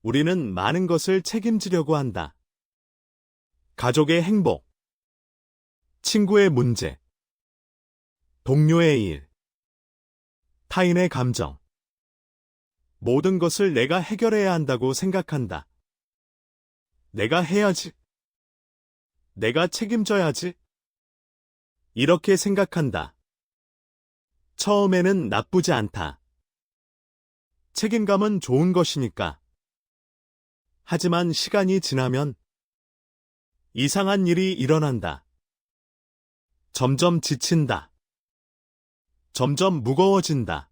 우리는 많은 것을 책임지려고 한다. 가족의 행복, 친구의 문제, 동료의 일, 타인의 감정. 모든 것을 내가 해결해야 한다고 생각한다. 내가 해야지. 내가 책임져야지. 이렇게 생각한다. 처음에는 나쁘지 않다. 책임감은 좋은 것이니까. 하지만 시간이 지나면 이상한 일이 일어난다. 점점 지친다. 점점 무거워진다.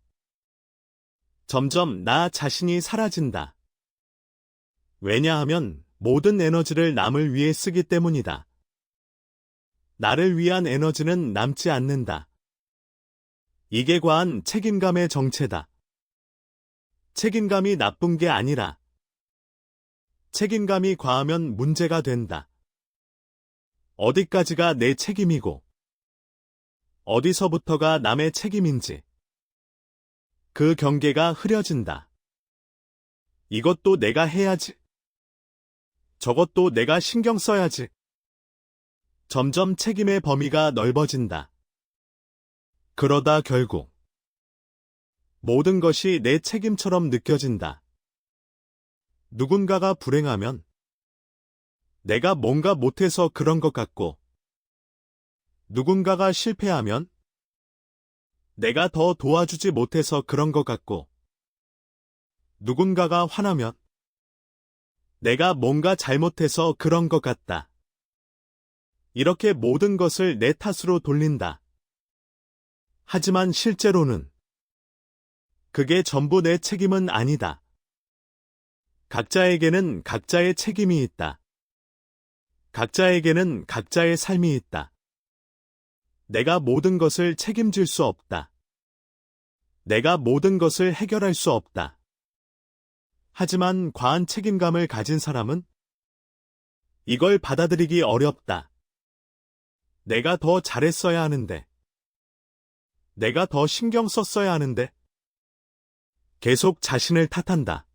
점점 나 자신이 사라진다. 왜냐하면 모든 에너지를 남을 위해 쓰기 때문이다. 나를 위한 에너지는 남지 않는다. 이게 과한 책임감의 정체다. 책임감이 나쁜 게 아니라 책임감이 과하면 문제가 된다. 어디까지가 내 책임이고 어디서부터가 남의 책임인지 그 경계가 흐려진다. 이것도 내가 해야지. 저것도 내가 신경 써야지. 점점 책임의 범위가 넓어진다. 그러다 결국 모든 것이 내 책임처럼 느껴진다. 누군가가 불행하면 내가 뭔가 못해서 그런 것 같고, 누군가가 실패하면 내가 더 도와주지 못해서 그런 것 같고, 누군가가 화나면 내가 뭔가 잘못해서 그런 것 같다. 이렇게 모든 것을 내 탓으로 돌린다. 하지만 실제로는 그게 전부 내 책임은 아니다. 각자에게는 각자의 책임이 있다. 각자에게는 각자의 삶이 있다. 내가 모든 것을 책임질 수 없다. 내가 모든 것을 해결할 수 없다. 하지만 과한 책임감을 가진 사람은 이걸 받아들이기 어렵다. 내가 더 잘했어야 하는데, 내가 더 신경 썼어야 하는데, 계속 자신을 탓한다.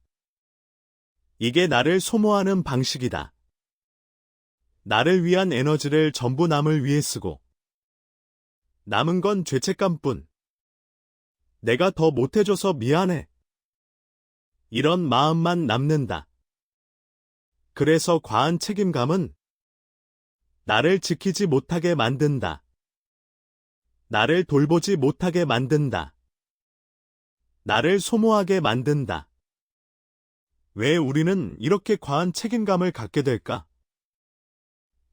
이게 나를 소모하는 방식이다. 나를 위한 에너지를 전부 남을 위해 쓰고, 남은 건 죄책감뿐. 내가 더 못해줘서 미안해. 이런 마음만 남는다. 그래서 과한 책임감은 나를 지키지 못하게 만든다. 나를 돌보지 못하게 만든다. 나를 소모하게 만든다. 왜 우리는 이렇게 과한 책임감을 갖게 될까?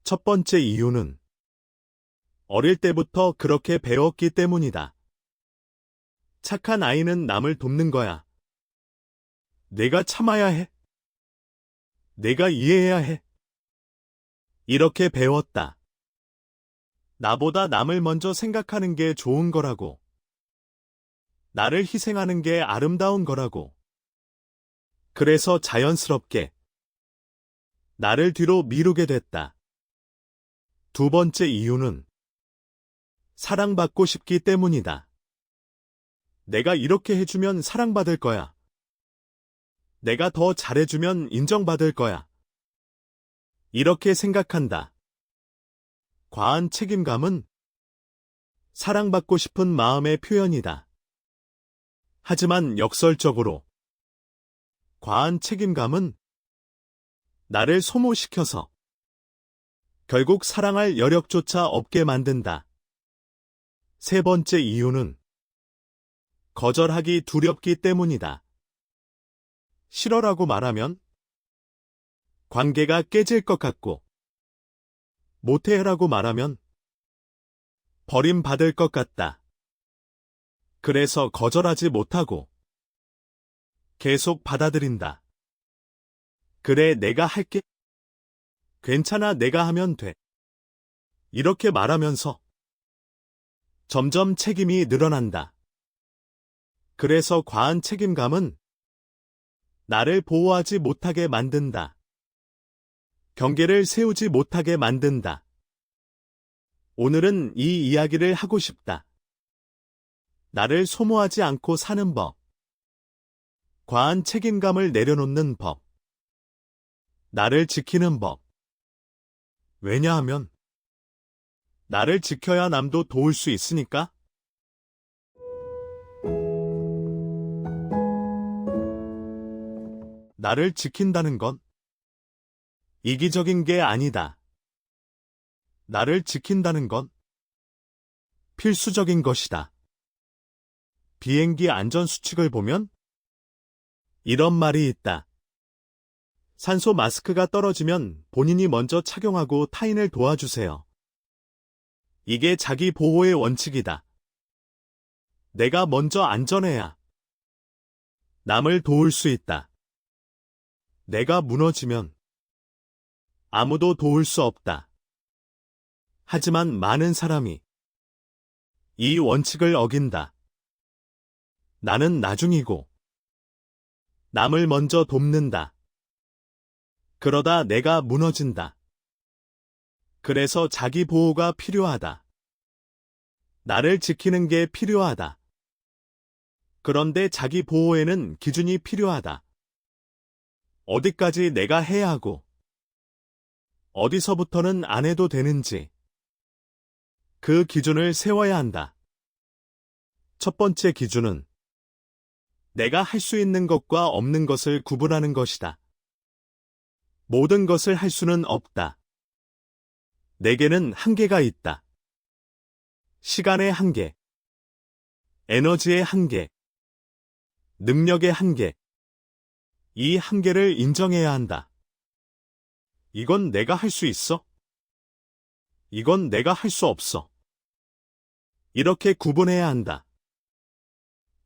첫 번째 이유는 어릴 때부터 그렇게 배웠기 때문이다. 착한 아이는 남을 돕는 거야. 내가 참아야 해. 내가 이해해야 해. 이렇게 배웠다. 나보다 남을 먼저 생각하는 게 좋은 거라고. 나를 희생하는 게 아름다운 거라고. 그래서 자연스럽게 나를 뒤로 미루게 됐다. 두 번째 이유는 사랑받고 싶기 때문이다. 내가 이렇게 해주면 사랑받을 거야. 내가 더 잘해주면 인정받을 거야. 이렇게 생각한다. 과한 책임감은 사랑받고 싶은 마음의 표현이다. 하지만 역설적으로 과한 책임감은 나를 소모시켜서 결국 사랑할 여력조차 없게 만든다. 세 번째 이유는 거절하기 두렵기 때문이다. 싫어라고 말하면 관계가 깨질 것 같고, 못해라고 말하면 버림받을 것 같다. 그래서 거절하지 못하고 계속 받아들인다. 그래, 내가 할게. 괜찮아, 내가 하면 돼. 이렇게 말하면서 점점 책임이 늘어난다. 그래서 과한 책임감은 나를 보호하지 못하게 만든다. 경계를 세우지 못하게 만든다. 오늘은 이 이야기를 하고 싶다. 나를 소모하지 않고 사는 법. 과한 책임감을 내려놓는 법. 나를 지키는 법. 왜냐하면 나를 지켜야 남도 도울 수 있으니까. 나를 지킨다는 건 이기적인 게 아니다. 나를 지킨다는 건 필수적인 것이다. 비행기 안전수칙을 보면 이런 말이 있다. 산소 마스크가 떨어지면 본인이 먼저 착용하고 타인을 도와주세요. 이게 자기 보호의 원칙이다. 내가 먼저 안전해야 남을 도울 수 있다. 내가 무너지면 아무도 도울 수 없다. 하지만 많은 사람이 이 원칙을 어긴다. 나는 나중이고 남을 먼저 돕는다. 그러다 내가 무너진다. 그래서 자기 보호가 필요하다. 나를 지키는 게 필요하다. 그런데 자기 보호에는 기준이 필요하다. 어디까지 내가 해야 하고 어디서부터는 안 해도 되는지 그 기준을 세워야 한다. 첫 번째 기준은 내가 할 수 있는 것과 없는 것을 구분하는 것이다. 모든 것을 할 수는 없다. 내게는 한계가 있다. 시간의 한계, 에너지의 한계, 능력의 한계. 이 한계를 인정해야 한다. 이건 내가 할 수 있어? 이건 내가 할 수 없어. 이렇게 구분해야 한다.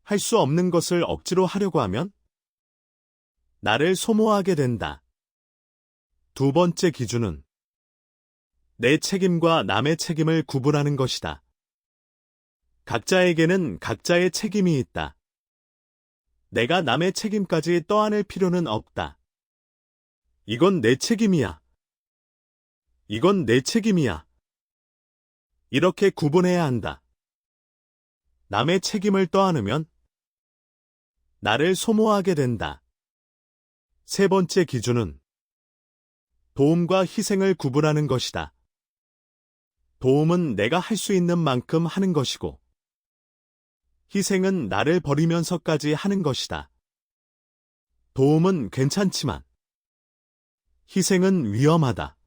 할 수 없는 것을 억지로 하려고 하면 나를 소모하게 된다. 두 번째 기준은 내 책임과 남의 책임을 구분하는 것이다. 각자에게는 각자의 책임이 있다. 내가 남의 책임까지 떠안을 필요는 없다. 이건 내 책임이야. 이건 내 책임이야. 이렇게 구분해야 한다. 남의 책임을 떠안으면 나를 소모하게 된다. 세 번째 기준은 도움과 희생을 구분하는 것이다. 도움은 내가 할 수 있는 만큼 하는 것이고, 희생은 나를 버리면서까지 하는 것이다. 도움은 괜찮지만, 희생은 위험하다.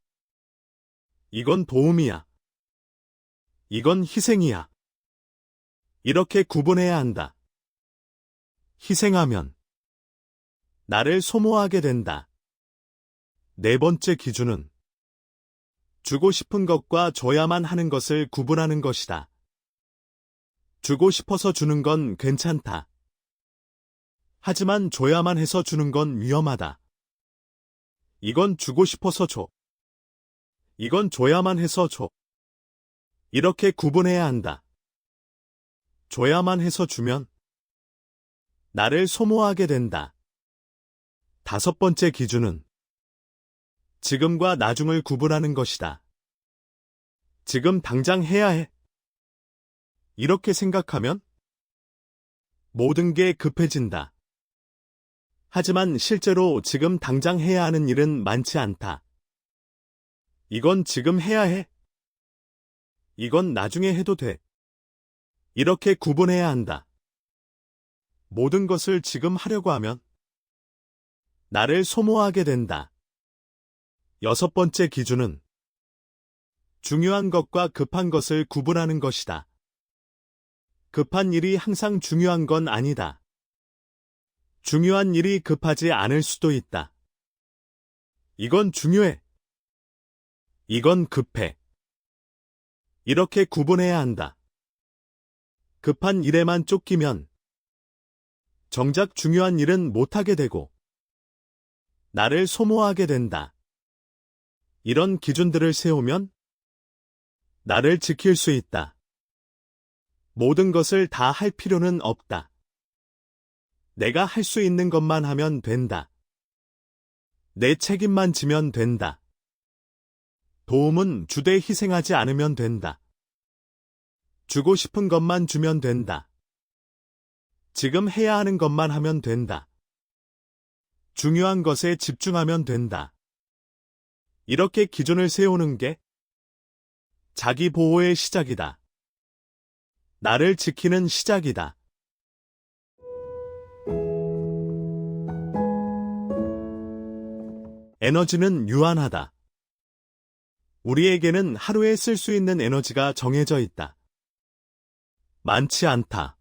이건 도움이야. 이건 희생이야. 이렇게 구분해야 한다. 희생하면 나를 소모하게 된다. 네 번째 기준은 주고 싶은 것과 줘야만 하는 것을 구분하는 것이다. 주고 싶어서 주는 건 괜찮다. 하지만 줘야만 해서 주는 건 위험하다. 이건 주고 싶어서 줘. 이건 줘야만 해서 줘. 이렇게 구분해야 한다. 줘야만 해서 주면 나를 소모하게 된다. 다섯 번째 기준은 지금과 나중을 구분하는 것이다. 지금 당장 해야 해. 이렇게 생각하면 모든 게 급해진다. 하지만 실제로 지금 당장 해야 하는 일은 많지 않다. 이건 지금 해야 해. 이건 나중에 해도 돼. 이렇게 구분해야 한다. 모든 것을 지금 하려고 하면 나를 소모하게 된다. 여섯 번째 기준은 중요한 것과 급한 것을 구분하는 것이다. 급한 일이 항상 중요한 건 아니다. 중요한 일이 급하지 않을 수도 있다. 이건 중요해. 이건 급해. 이렇게 구분해야 한다. 급한 일에만 쫓기면 정작 중요한 일은 못하게 되고 나를 소모하게 된다. 이런 기준들을 세우면 나를 지킬 수 있다. 모든 것을 다 할 필요는 없다. 내가 할 수 있는 것만 하면 된다. 내 책임만 지면 된다. 도움은 주되 희생하지 않으면 된다. 주고 싶은 것만 주면 된다. 지금 해야 하는 것만 하면 된다. 중요한 것에 집중하면 된다. 이렇게 기준을 세우는 게 자기 보호의 시작이다. 나를 지키는 시작이다. 에너지는 유한하다. 우리에게는 하루에 쓸 수 있는 에너지가 정해져 있다. 많지 않다.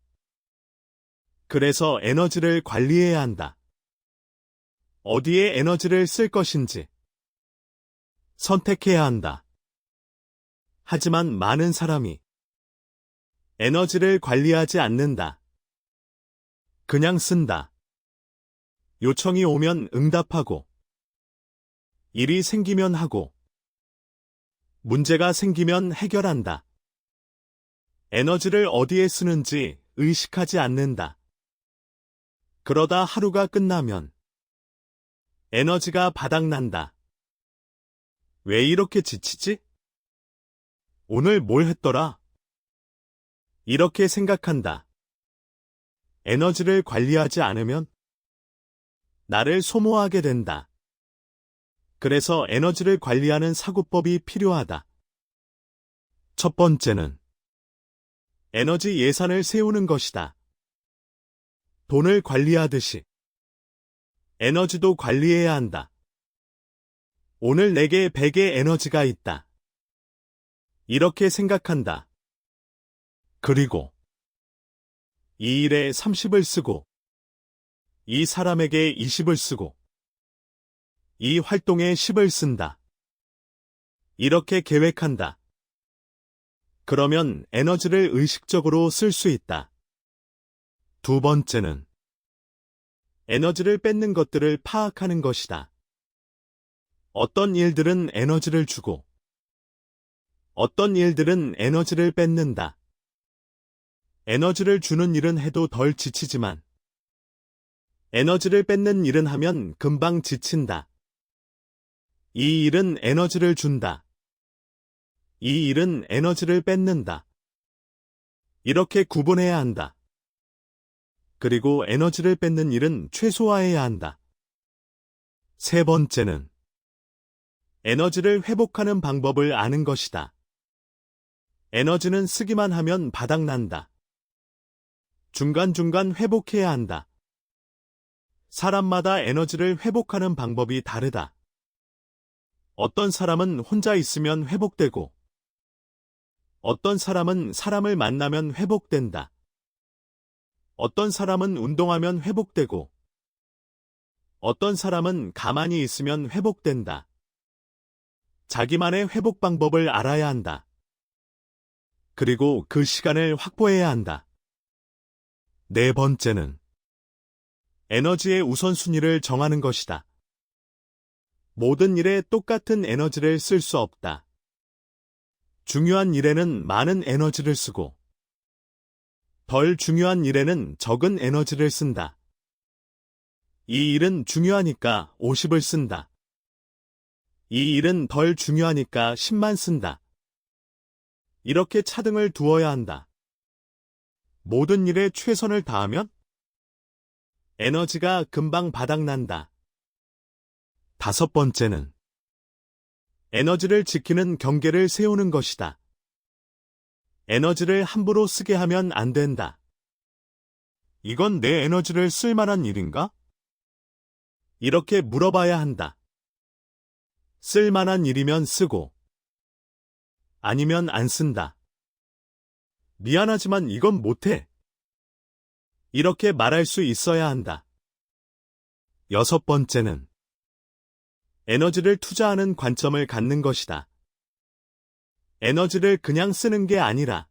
그래서 에너지를 관리해야 한다. 어디에 에너지를 쓸 것인지 선택해야 한다. 하지만 많은 사람이 에너지를 관리하지 않는다. 그냥 쓴다. 요청이 오면 응답하고, 일이 생기면 하고, 문제가 생기면 해결한다. 에너지를 어디에 쓰는지 의식하지 않는다. 그러다 하루가 끝나면 에너지가 바닥난다. 왜 이렇게 지치지? 오늘 뭘 했더라? 이렇게 생각한다. 에너지를 관리하지 않으면 나를 소모하게 된다. 그래서 에너지를 관리하는 사고법이 필요하다. 첫 번째는 에너지 예산을 세우는 것이다. 돈을 관리하듯이 에너지도 관리해야 한다. 오늘 내게 100의 에너지가 있다. 이렇게 생각한다. 그리고 이 일에 30을 쓰고, 이 사람에게 20을 쓰고, 이 활동에 10을 쓴다. 이렇게 계획한다. 그러면 에너지를 의식적으로 쓸 수 있다. 두 번째는 에너지를 뺏는 것들을 파악하는 것이다. 어떤 일들은 에너지를 주고, 어떤 일들은 에너지를 뺏는다. 에너지를 주는 일은 해도 덜 지치지만, 에너지를 뺏는 일은 하면 금방 지친다. 이 일은 에너지를 준다. 이 일은 에너지를 뺏는다. 이렇게 구분해야 한다. 그리고 에너지를 뺏는 일은 최소화해야 한다. 세 번째는 에너지를 회복하는 방법을 아는 것이다. 에너지는 쓰기만 하면 바닥난다. 중간중간 회복해야 한다. 사람마다 에너지를 회복하는 방법이 다르다. 어떤 사람은 혼자 있으면 회복되고, 어떤 사람은 사람을 만나면 회복된다. 어떤 사람은 운동하면 회복되고, 어떤 사람은 가만히 있으면 회복된다. 자기만의 회복 방법을 알아야 한다. 그리고 그 시간을 확보해야 한다. 네 번째는 에너지의 우선순위를 정하는 것이다. 모든 일에 똑같은 에너지를 쓸 수 없다. 중요한 일에는 많은 에너지를 쓰고, 덜 중요한 일에는 적은 에너지를 쓴다. 이 일은 중요하니까 50을 쓴다. 이 일은 덜 중요하니까 10만 쓴다. 이렇게 차등을 두어야 한다. 모든 일에 최선을 다하면 에너지가 금방 바닥난다. 다섯 번째는 에너지를 지키는 경계를 세우는 것이다. 에너지를 함부로 쓰게 하면 안 된다. 이건 내 에너지를 쓸 만한 일인가? 이렇게 물어봐야 한다. 쓸 만한 일이면 쓰고, 아니면 안 쓴다. 미안하지만 이건 못해. 이렇게 말할 수 있어야 한다. 여섯 번째는 에너지를 투자하는 관점을 갖는 것이다. 에너지를 그냥 쓰는 게 아니라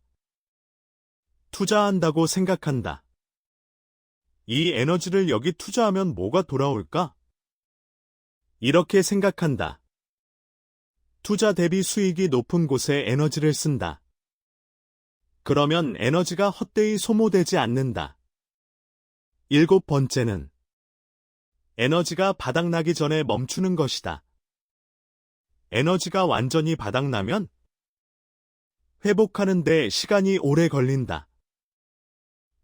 투자한다고 생각한다. 이 에너지를 여기 투자하면 뭐가 돌아올까? 이렇게 생각한다. 투자 대비 수익이 높은 곳에 에너지를 쓴다. 그러면 에너지가 헛되이 소모되지 않는다. 일곱 번째는 에너지가 바닥나기 전에 멈추는 것이다. 에너지가 완전히 바닥나면 회복하는 데 시간이 오래 걸린다.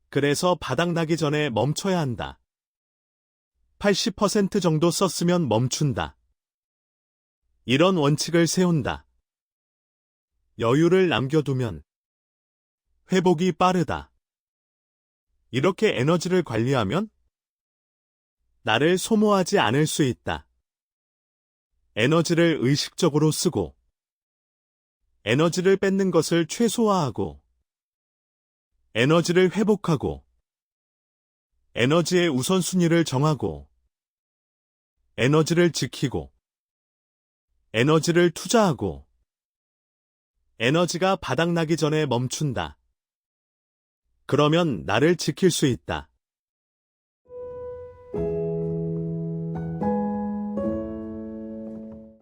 그래서 바닥나기 전에 멈춰야 한다. 80% 정도 썼으면 멈춘다. 이런 원칙을 세운다. 여유를 남겨두면 회복이 빠르다. 이렇게 에너지를 관리하면 나를 소모하지 않을 수 있다. 에너지를 의식적으로 쓰고 에너지를 뺏는 것을 최소화하고 에너지를 회복하고 에너지의 우선순위를 정하고 에너지를 지키고 에너지를 투자하고 에너지가 바닥나기 전에 멈춘다. 그러면 나를 지킬 수 있다.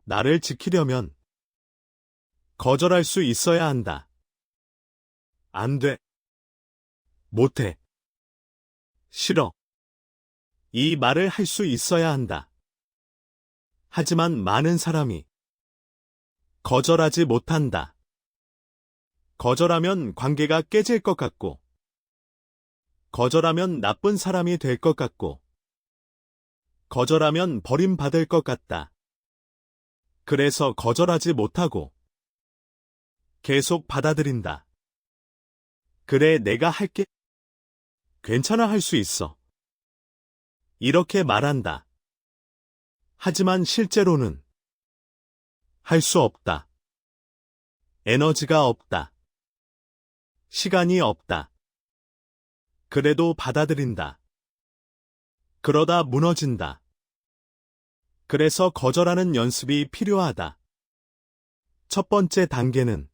나를 지키려면 거절할 수 있어야 한다. 안 돼. 못해. 싫어. 이 말을 할 수 있어야 한다. 하지만 많은 사람이 거절하지 못한다. 거절하면 관계가 깨질 것 같고, 거절하면 나쁜 사람이 될 것 같고, 거절하면 버림받을 것 같다. 그래서 거절하지 못하고 계속 받아들인다. 그래, 내가 할게. 괜찮아, 할 수 있어. 이렇게 말한다. 하지만 실제로는 할 수 없다. 에너지가 없다. 시간이 없다. 그래도 받아들인다. 그러다 무너진다. 그래서 거절하는 연습이 필요하다. 첫 번째 단계는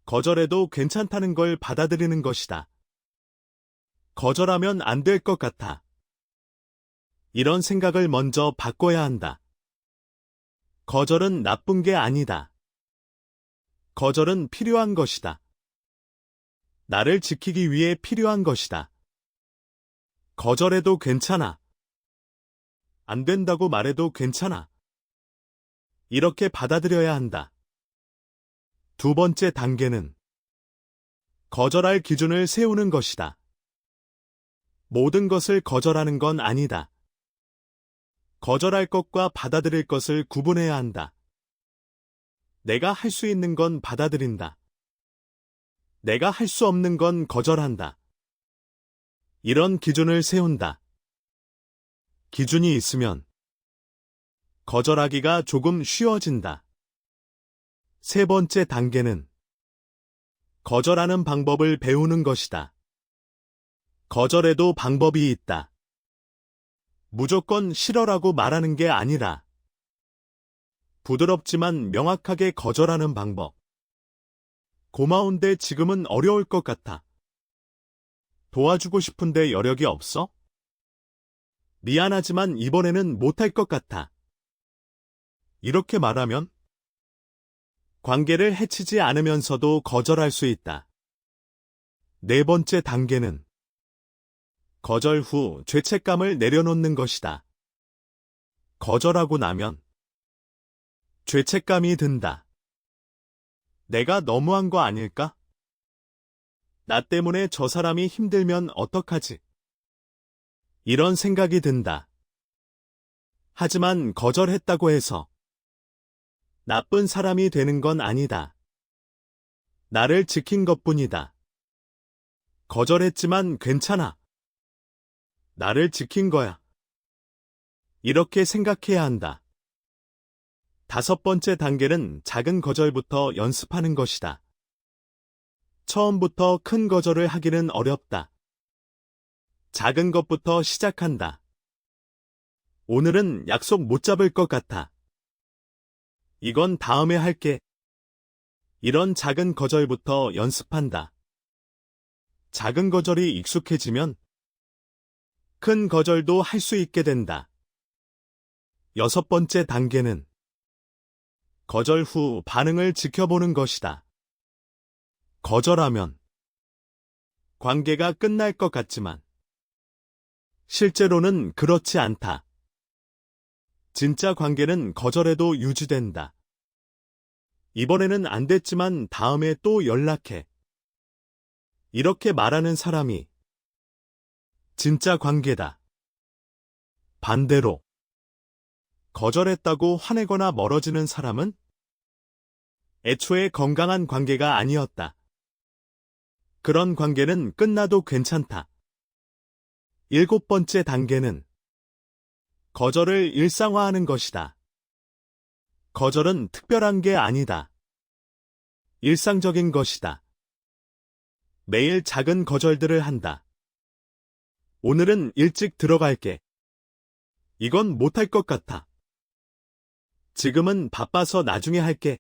거절해도 괜찮다는 걸 받아들이는 것이다. 거절하면 안 될 것 같아. 이런 생각을 먼저 바꿔야 한다. 거절은 나쁜 게 아니다. 거절은 필요한 것이다. 나를 지키기 위해 필요한 것이다. 거절해도 괜찮아. 안 된다고 말해도 괜찮아. 이렇게 받아들여야 한다. 두 번째 단계는 거절할 기준을 세우는 것이다. 모든 것을 거절하는 건 아니다. 거절할 것과 받아들일 것을 구분해야 한다. 내가 할 수 있는 건 받아들인다. 내가 할 수 없는 건 거절한다. 이런 기준을 세운다. 기준이 있으면 거절하기가 조금 쉬워진다. 세 번째 단계는 거절하는 방법을 배우는 것이다. 거절해도 방법이 있다. 무조건 싫어라고 말하는 게 아니라 부드럽지만 명확하게 거절하는 방법. 고마운데 지금은 어려울 것 같아. 도와주고 싶은데 여력이 없어? 미안하지만 이번에는 못할 것 같아. 이렇게 말하면 관계를 해치지 않으면서도 거절할 수 있다. 네 번째 단계는 거절 후 죄책감을 내려놓는 것이다. 거절하고 나면 죄책감이 든다. 내가 너무한 거 아닐까? 나 때문에 저 사람이 힘들면 어떡하지? 이런 생각이 든다. 하지만 거절했다고 해서 나쁜 사람이 되는 건 아니다. 나를 지킨 것뿐이다. 거절했지만 괜찮아. 나를 지킨 거야. 이렇게 생각해야 한다. 다섯 번째 단계는 작은 거절부터 연습하는 것이다. 처음부터 큰 거절을 하기는 어렵다. 작은 것부터 시작한다. 오늘은 약속 못 잡을 것 같아. 이건 다음에 할게. 이런 작은 거절부터 연습한다. 작은 거절이 익숙해지면 큰 거절도 할 수 있게 된다. 여섯 번째 단계는 거절 후 반응을 지켜보는 것이다. 거절하면 관계가 끝날 것 같지만 실제로는 그렇지 않다. 진짜 관계는 거절해도 유지된다. 이번에는 안 됐지만 다음에 또 연락해. 이렇게 말하는 사람이 진짜 관계다. 반대로 거절했다고 화내거나 멀어지는 사람은 애초에 건강한 관계가 아니었다. 그런 관계는 끝나도 괜찮다. 7번째 단계는 거절을 일상화하는 것이다. 거절은 특별한 게 아니다. 일상적인 것이다. 매일 작은 거절들을 한다. 오늘은 일찍 들어갈게. 이건 못할 것 같아. 지금은 바빠서 나중에 할게.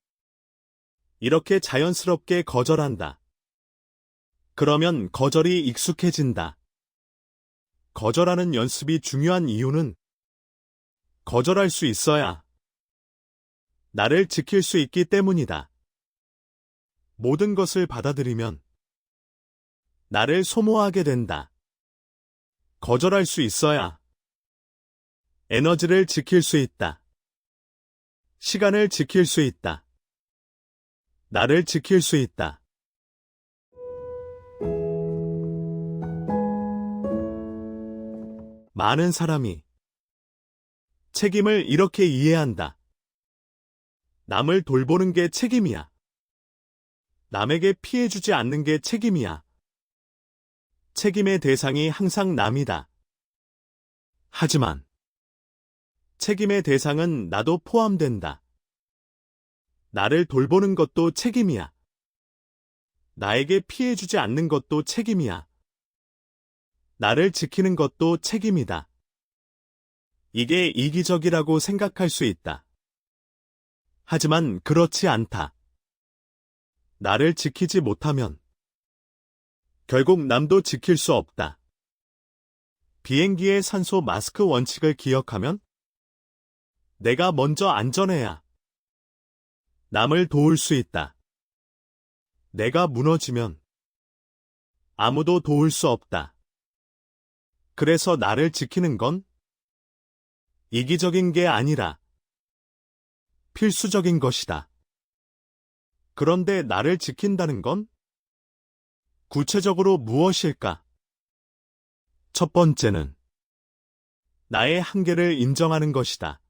이렇게 자연스럽게 거절한다. 그러면 거절이 익숙해진다. 거절하는 연습이 중요한 이유는 거절할 수 있어야 나를 지킬 수 있기 때문이다. 모든 것을 받아들이면 나를 소모하게 된다. 거절할 수 있어야 에너지를 지킬 수 있다. 시간을 지킬 수 있다. 나를 지킬 수 있다. 많은 사람이 책임을 이렇게 이해한다. 남을 돌보는 게 책임이야. 남에게 피해 주지 않는 게 책임이야. 책임의 대상이 항상 남이다. 하지만 책임의 대상은 나도 포함된다. 나를 돌보는 것도 책임이야. 나에게 피해 주지 않는 것도 책임이야. 나를 지키는 것도 책임이다. 이게 이기적이라고 생각할 수 있다. 하지만 그렇지 않다. 나를 지키지 못하면 결국 남도 지킬 수 없다. 비행기의 산소 마스크 원칙을 기억하면 내가 먼저 안전해야 남을 도울 수 있다. 내가 무너지면 아무도 도울 수 없다. 그래서 나를 지키는 건 이기적인 게 아니라 필수적인 것이다. 그런데 나를 지킨다는 건 구체적으로 무엇일까? 첫 번째는 나의 한계를 인정하는 것이다.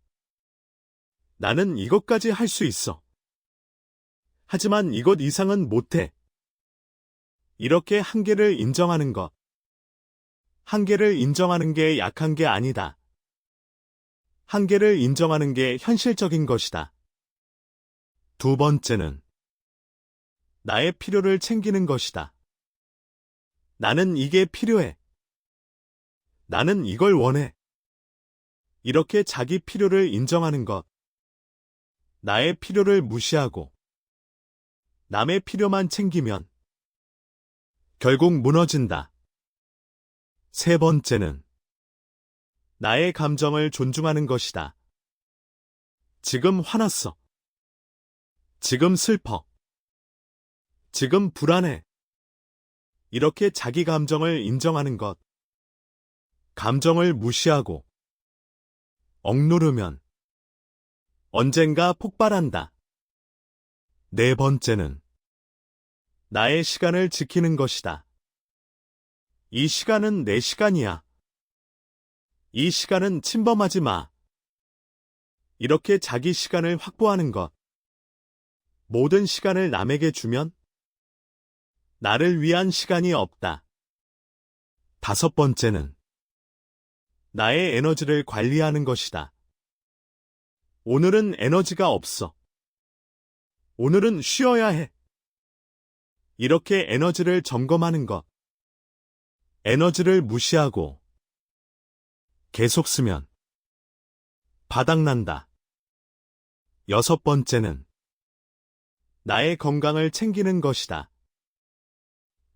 나는 이것까지 할 수 있어. 하지만 이것 이상은 못해. 이렇게 한계를 인정하는 것. 한계를 인정하는 게 약한 게 아니다. 한계를 인정하는 게 현실적인 것이다. 두 번째는 나의 필요를 챙기는 것이다. 나는 이게 필요해. 나는 이걸 원해. 이렇게 자기 필요를 인정하는 것. 나의 필요를 무시하고 남의 필요만 챙기면 결국 무너진다. 세 번째는 나의 감정을 존중하는 것이다. 지금 화났어. 지금 슬퍼. 지금 불안해. 이렇게 자기 감정을 인정하는 것. 감정을 무시하고 억누르면 언젠가 폭발한다. 네 번째는 나의 시간을 지키는 것이다. 이 시간은 내 시간이야. 이 시간은 침범하지 마. 이렇게 자기 시간을 확보하는 것. 모든 시간을 남에게 주면 나를 위한 시간이 없다. 다섯 번째는 나의 에너지를 관리하는 것이다. 오늘은 에너지가 없어. 오늘은 쉬어야 해. 이렇게 에너지를 점검하는 것. 에너지를 무시하고 계속 쓰면 바닥난다. 여섯 번째는 나의 건강을 챙기는 것이다.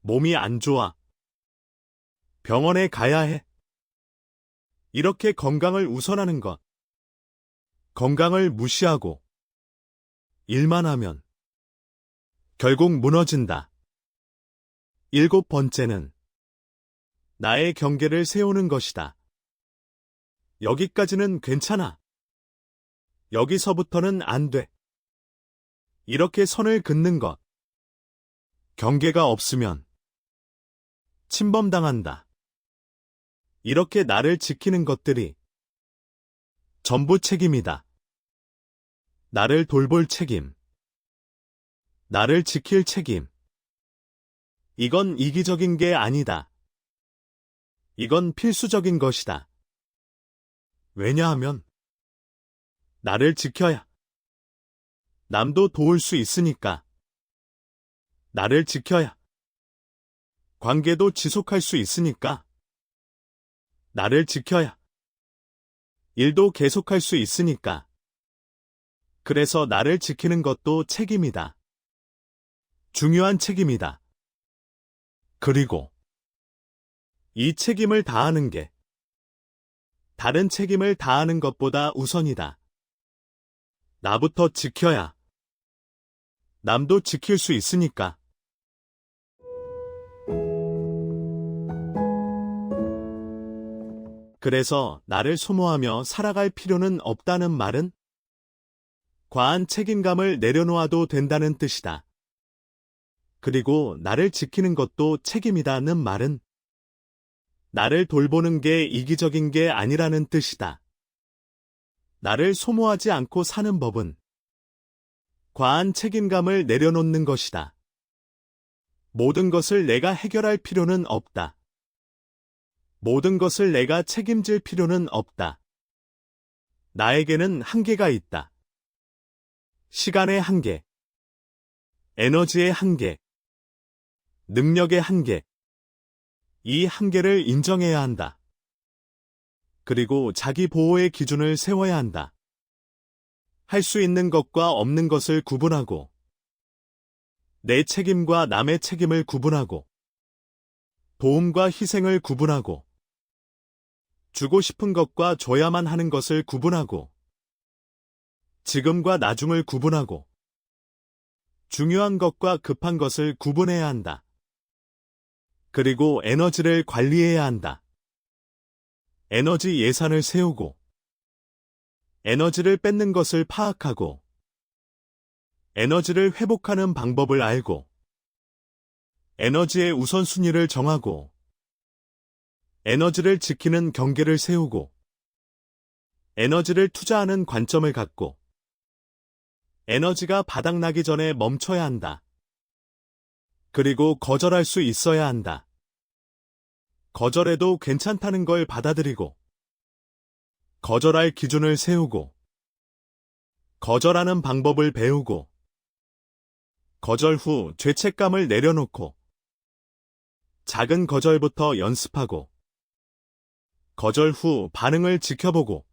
몸이 안 좋아. 병원에 가야 해. 이렇게 건강을 우선하는 것. 건강을 무시하고 일만 하면 결국 무너진다. 일곱 번째는 나의 경계를 세우는 것이다. 여기까지는 괜찮아. 여기서부터는 안 돼. 이렇게 선을 긋는 것. 경계가 없으면 침범당한다. 이렇게 나를 지키는 것들이 전부 책임이다. 나를 돌볼 책임. 나를 지킬 책임. 이건 이기적인 게 아니다. 이건 필수적인 것이다. 왜냐하면 나를 지켜야 남도 도울 수 있으니까. 나를 지켜야 관계도 지속할 수 있으니까. 나를 지켜야 일도 계속할 수 있으니까. 그래서 나를 지키는 것도 책임이다. 중요한 책임이다. 그리고 이 책임을 다하는 게 다른 책임을 다하는 것보다 우선이다. 나부터 지켜야 남도 지킬 수 있으니까. 그래서 나를 소모하며 살아갈 필요는 없다는 말은 과한 책임감을 내려놓아도 된다는 뜻이다. 그리고 나를 지키는 것도 책임이다는 말은 나를 돌보는 게 이기적인 게 아니라는 뜻이다. 나를 소모하지 않고 사는 법은 과한 책임감을 내려놓는 것이다. 모든 것을 내가 해결할 필요는 없다. 모든 것을 내가 책임질 필요는 없다. 나에게는 한계가 있다. 시간의 한계, 에너지의 한계, 능력의 한계. 이 한계를 인정해야 한다. 그리고 자기 보호의 기준을 세워야 한다. 할 수 있는 것과 없는 것을 구분하고, 내 책임과 남의 책임을 구분하고, 도움과 희생을 구분하고, 주고 싶은 것과 줘야만 하는 것을 구분하고, 지금과 나중을 구분하고, 중요한 것과 급한 것을 구분해야 한다. 그리고 에너지를 관리해야 한다. 에너지 예산을 세우고, 에너지를 뺏는 것을 파악하고, 에너지를 회복하는 방법을 알고, 에너지의 우선순위를 정하고, 에너지를 지키는 경계를 세우고, 에너지를 투자하는 관점을 갖고, 에너지가 바닥나기 전에 멈춰야 한다. 그리고 거절할 수 있어야 한다. 거절해도 괜찮다는 걸 받아들이고, 거절할 기준을 세우고, 거절하는 방법을 배우고, 거절 후 죄책감을 내려놓고, 작은 거절부터 연습하고, 거절 후 반응을 지켜보고,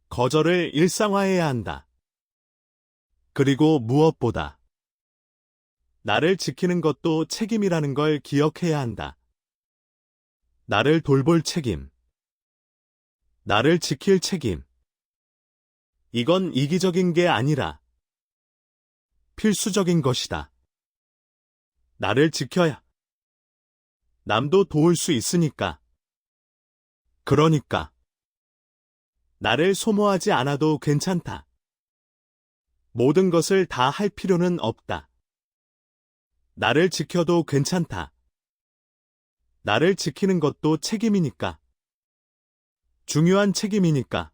거절을 일상화해야 한다. 그리고 무엇보다 나를 지키는 것도 책임이라는 걸 기억해야 한다. 나를 돌볼 책임, 나를 지킬 책임. 이건 이기적인 게 아니라 필수적인 것이다. 나를 지켜야 남도 도울 수 있으니까. 그러니까 나를 소모하지 않아도 괜찮다. 모든 것을 다 할 필요는 없다. 나를 지켜도 괜찮다. 나를 지키는 것도 책임이니까. 중요한 책임이니까.